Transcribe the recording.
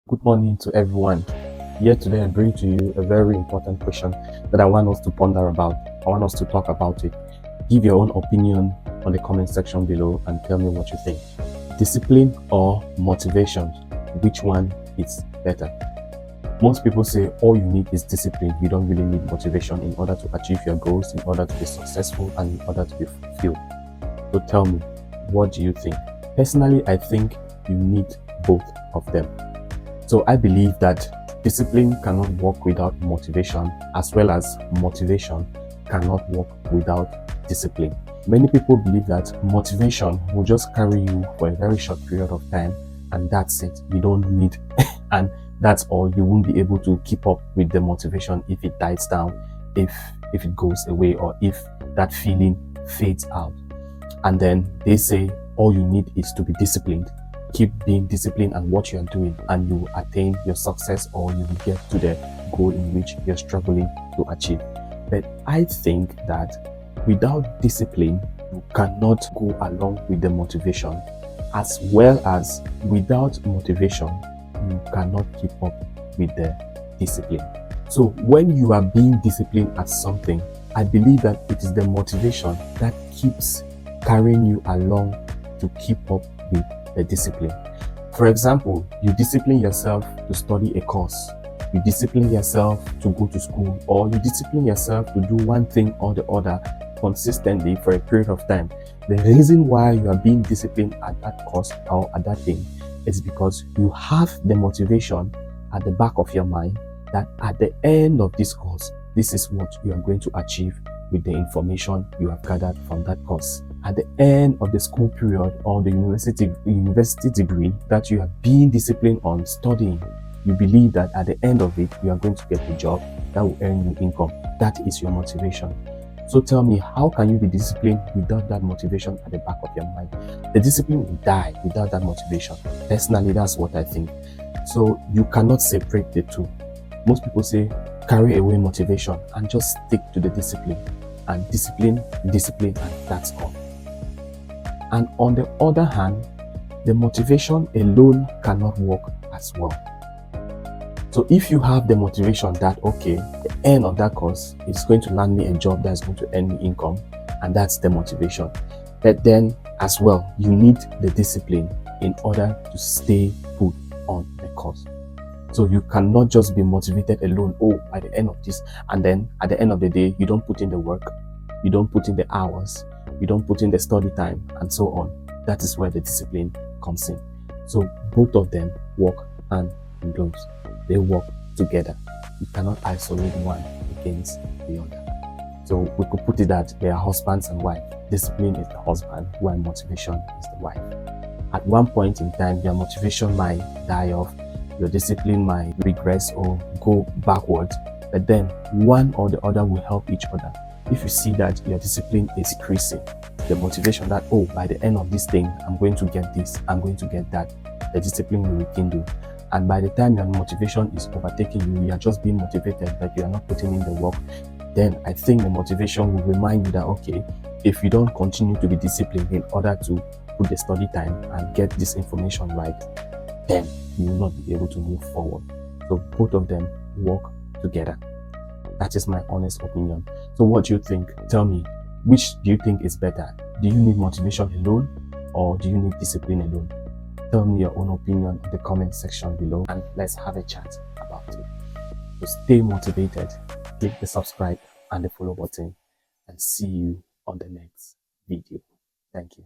Good morning to everyone. Here today I bring to you a very important question that I want us to ponder about. I want us to talk about it. Give your own opinion on the comment section below and tell me what you think. Discipline or motivation? Which one is better? Most people say all you need is discipline. You don't really need motivation in order to achieve your goals, in order to be successful, and in order to be fulfilled. So tell me, what do you think? Personally, I think you need both of them. So I believe that discipline cannot work without motivation, as well as motivation cannot work without discipline. Many people believe that motivation will just carry you for a very short period of time and that's it. You don't need and that's all. You won't be able to keep up with the motivation if it dies down, if it goes away, or if that feeling fades out. And then they say all you need is to be disciplined. Keep being disciplined and what you are doing, and you will attain your success, or you will get to the goal in which you're struggling to achieve. But I think that without discipline, you cannot go along with the motivation, as well as without motivation, you cannot keep up with the discipline. So when you are being disciplined at something, I believe that it is the motivation that keeps carrying you along to keep up with the discipline. For example, you discipline yourself to study a course, you discipline yourself to go to school, or you discipline yourself to do one thing or the other consistently for a period of time. The reason why you are being disciplined at that course or at that thing is because you have the motivation at the back of your mind that at the end of this course, this is what you are going to achieve with the information you have gathered from that course. At the end of the school period or the university degree that you are being disciplined on studying, you believe that at the end of it, you are going to get a job that will earn you income. That is your motivation. So tell me, how can you be disciplined without that motivation at the back of your mind? The discipline will die without that motivation. Personally, that's what I think. So you cannot separate the two. Most people say, carry away motivation and just stick to the discipline. And discipline, and that's all. And on the other hand, the motivation alone cannot work as well. So if you have the motivation that, okay, the end of that course is going to land me a job that's going to earn me income, and that's the motivation. But then as well, you need the discipline in order to stay put on the course. So you cannot just be motivated alone, oh, by the end of this, and then at the end of the day, you don't put in the work, you don't put in the hours, you don't put in the study time, and so on. That is where the discipline comes in. So both of them work hand in gloves. They work together. You cannot isolate one against the other. So we could put it that they are husbands and wife. Discipline is the husband, while motivation is the wife. At one point in time, your motivation might die off, your discipline might regress or go backwards, but then one or the other will help each other. If you see that your discipline is decreasing, the motivation that, oh, by the end of this thing, I'm going to get this, I'm going to get that, the discipline will rekindle. And by the time your motivation is overtaking you, you are just being motivated, but you are not putting in the work, then I think the motivation will remind you that, okay, if you don't continue to be disciplined in order to put the study time and get this information right, then you will not be able to move forward. So both of them work together. That is my honest opinion. So what do you think? Tell me, which do you think is better? Do you need motivation alone, or do you need discipline alone? Tell me your own opinion in the comment section below and let's have a chat about it. So stay motivated, click the subscribe and the follow button, and see you on the next video. Thank you.